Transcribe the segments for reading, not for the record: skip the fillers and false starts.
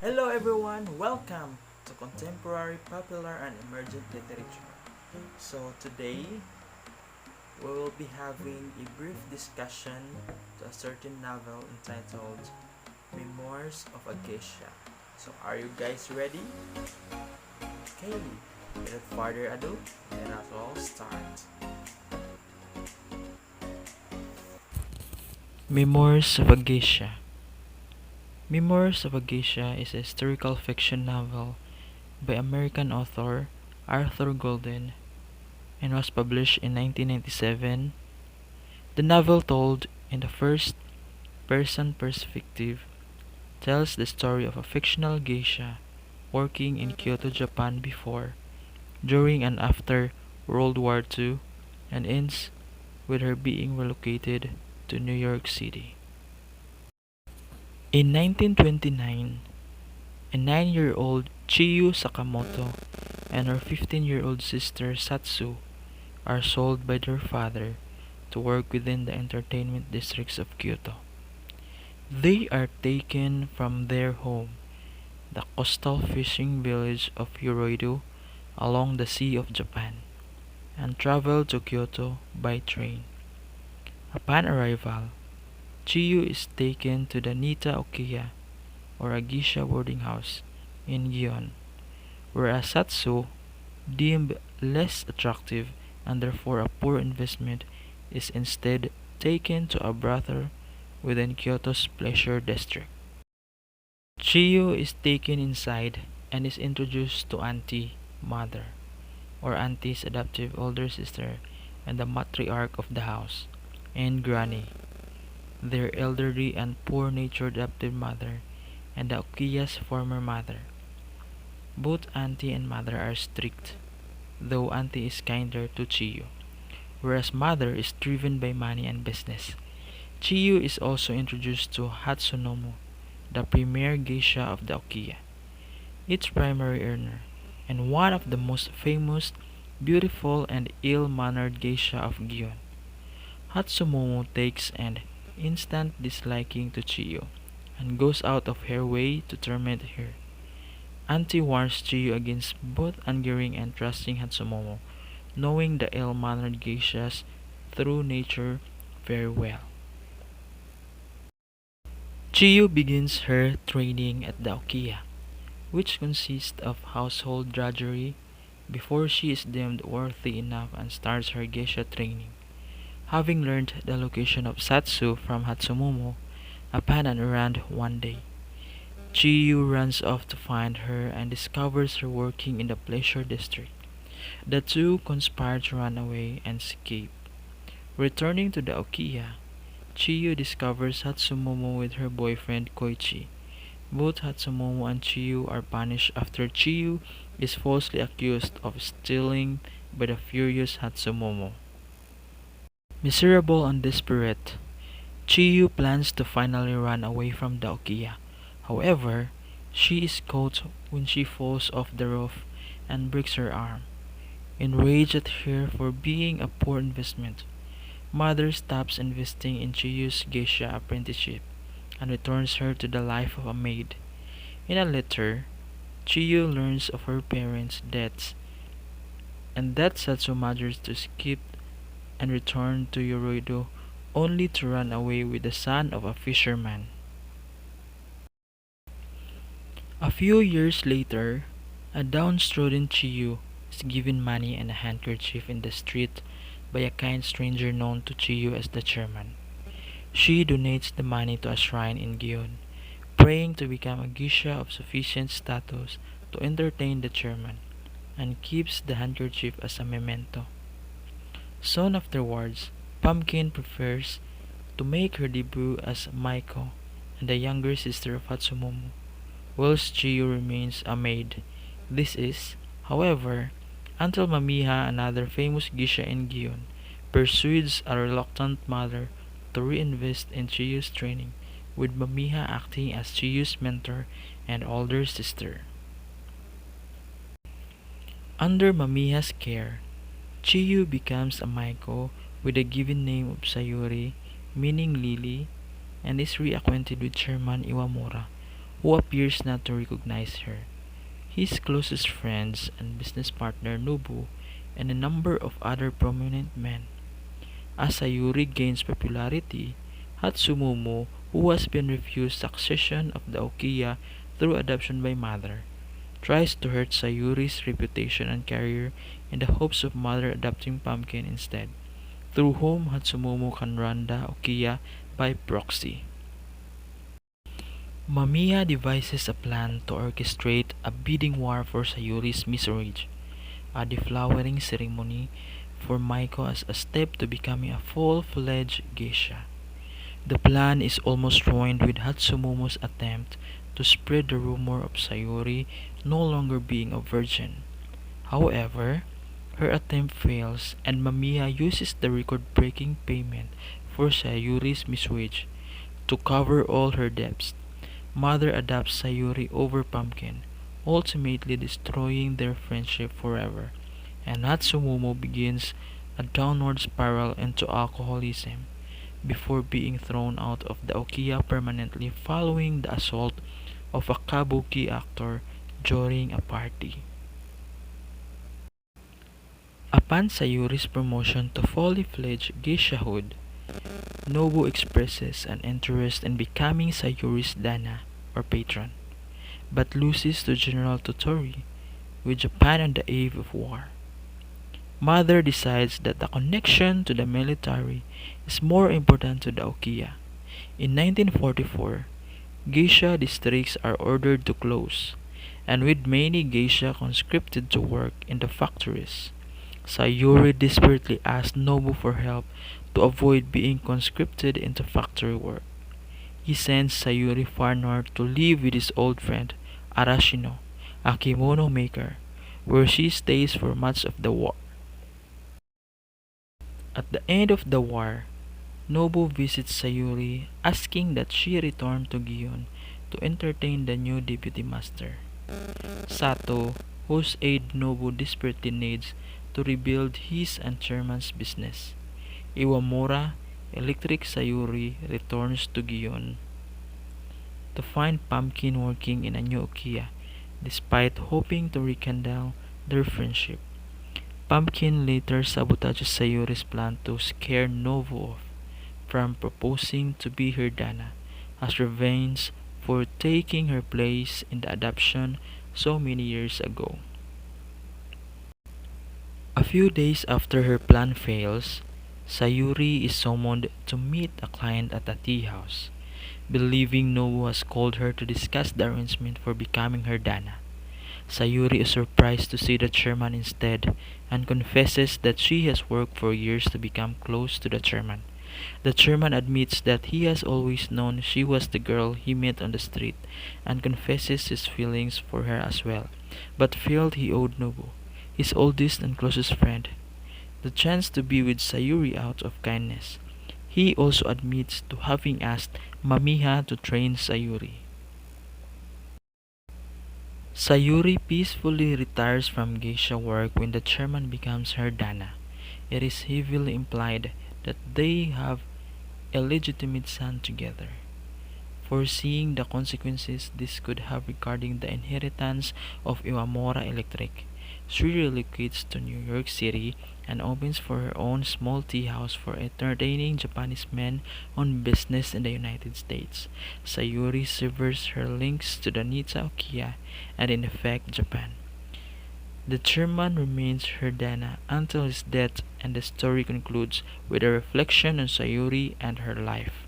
Hello everyone, welcome to Contemporary, Popular, and Emergent Literature. So today, we will be having a brief discussion to a certain novel entitled Memoirs of a Geisha. So are you guys ready? Okay, without further ado, let us all start. Memoirs of a Geisha. Memoirs of a Geisha is a historical fiction novel by American author Arthur Golden and was published in 1997. The novel, told in the first person perspective, tells the story of a fictional geisha working in Kyoto, Japan before, during, and after World War II, and ends with her being relocated to New York City. In 1929, a 9-year-old Chiyu Sakamoto and her 15-year-old sister Satsu are sold by their father to work within the entertainment districts of Kyoto. They are taken from their home, the coastal fishing village of Yoroido, along the Sea of Japan, and travel to Kyoto by train. Upon arrival, Chiyu is taken to the Nita Okiya, or a geisha boarding house, in Gion, whereas Satsu, deemed less attractive and therefore a poor investment, is instead taken to a brothel within Kyoto's pleasure district. Chiyo is taken inside and is introduced to Auntie Mother, or Auntie's adoptive older sister and the matriarch of the house, and Granny, their elderly and poor-natured adoptive mother, and the Okiya's former mother. Both Auntie and Mother are strict, though Auntie is kinder to Chiyo, whereas Mother is driven by money and business. Chiyo is also introduced to Hatsunomo, the premier geisha of the Okiya, its primary earner, and one of the most famous, beautiful, and ill-mannered geisha of Gion. Hatsumomo takes an instant disliking to Chiyo and goes out of her way to torment her. Auntie warns Chiyo against both angering and trusting Hatsumomo, knowing the ill-mannered geisha's true nature very well. Chiyo begins her training at the Okiya, which consists of household drudgery, before she is deemed worthy enough and starts her geisha training. Having learned the location of Satsu from Hatsumomo upon an errand one day, Chiyu runs off to find her and discovers her working in the pleasure district. The two conspire to run away and escape. Returning to the Okiya, Chiyu discovers Hatsumomo with her boyfriend Koichi. Both Hatsumomo and Chiyu are punished after Chiyu is falsely accused of stealing by the furious Hatsumomo. Miserable and desperate, Chiyu plans to finally run away from the Okiya. However, she is caught when she falls off the roof and breaks her arm. Enraged at her for being a poor investment, Mother stops investing in Chiyu's geisha apprenticeship and returns her to the life of a maid. In a letter, Chiyu learns of her parents' deaths and that Satsu manages to escape and return to Yoroido only to run away with the son of a fisherman. A few years later, a downtrodden Chiyu is given money and a handkerchief in the street by a kind stranger known to Chiyu as the chairman. She donates the money to a shrine in Gion, praying to become a geisha of sufficient status to entertain the chairman, and keeps the handkerchief as a memento. Soon afterwards, Pumpkin prefers to make her debut as Maiko and the younger sister of Hatsumomo, whilst Chiyu remains a maid. This is, however, until Mamiha, another famous geisha in Gion, persuades a reluctant mother to reinvest in Chiyu's training, with Mamiha acting as Chiyu's mentor and older sister. Under Mamiha's care, Chiyu becomes a Maiko with the given name of Sayuri, meaning lily, and is reacquainted with Chairman Iwamura, who appears not to recognize her. His closest friends and business partner Nobu, and a number of other prominent men. As Sayuri gains popularity, Hatsumumo, who has been refused succession of the Okiya through adoption by mother, tries to hurt Sayuri's reputation and career in the hopes of mother adopting Pumpkin instead, through whom Hatsumumo can run the Okiya by proxy. Mamiya devises a plan to orchestrate a bidding war for Sayuri's marriage, a deflowering ceremony for Maiko as a step to becoming a full-fledged geisha. The plan is almost ruined with Hatsumumo's attempt to spread the rumor of Sayuri no longer being a virgin. However, her attempt fails and Mamiya uses the record-breaking payment for Sayuri's miswage to cover all her debts. Mother adopts Sayuri over Pumpkin, ultimately destroying their friendship forever, and Hatsumumo begins a downward spiral into alcoholism before being thrown out of the Okiya permanently following the assault of a kabuki actor during a party. Upon Sayuri's promotion to fully fledged geishahood, Nobu expresses an interest in becoming Sayuri's dana or patron, but loses to General Totori with Japan on the eve of war. Mother decides that the connection to the military is more important to the Okiya. In 1944, geisha districts are ordered to close, and with many geisha conscripted to work in the factories, Sayuri desperately asks Nobu for help to avoid being conscripted into factory work. He sends Sayuri far north to live with his old friend Arashino, a kimono maker, where she stays for much of the war. At the end of the war, Nobu visits Sayuri, asking that she return to Gion to entertain the new deputy master, Sato, whose aid Nobu desperately needs to rebuild his and chairman's business. Iwamura, Electric Sayuri, returns to Gion to find Pumpkin working in a new Okiya, despite hoping to rekindle their friendship. Pumpkin later sabotages Sayuri's plan to scare Nobu off from proposing to be her Dana as revenge for taking her place in the adoption so many years ago. A few days after her plan fails, Sayuri is summoned to meet a client at a tea house, believing Nobu has called her to discuss the arrangement for becoming her Dana. Sayuri is surprised to see the chairman instead and confesses that she has worked for years to become close to the chairman. The chairman admits that he has always known she was the girl he met on the street and confesses his feelings for her as well, but felt he owed Nobu, his oldest and closest friend, the chance to be with Sayuri out of kindness. He also admits to having asked Mamiya to train Sayuri. Sayuri peacefully retires from geisha work when the chairman becomes her Dana. It is heavily implied that they have a legitimate son together. Foreseeing the consequences this could have regarding the inheritance of Iwamura Electric, she relocates to New York City and opens for her own small tea house for entertaining Japanese men on business in the United States. Sayuri severs her links to the Nita Okiya and in effect Japan. The chairman remains her Dana until his death, and the story concludes with a reflection on Sayuri and her life.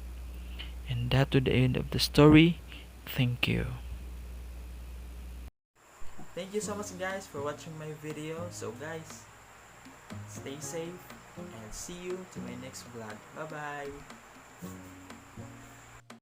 And that to the end of the story. Thank you. Thank you so much guys for watching my video. So guys, stay safe and see you to my next vlog. Bye bye.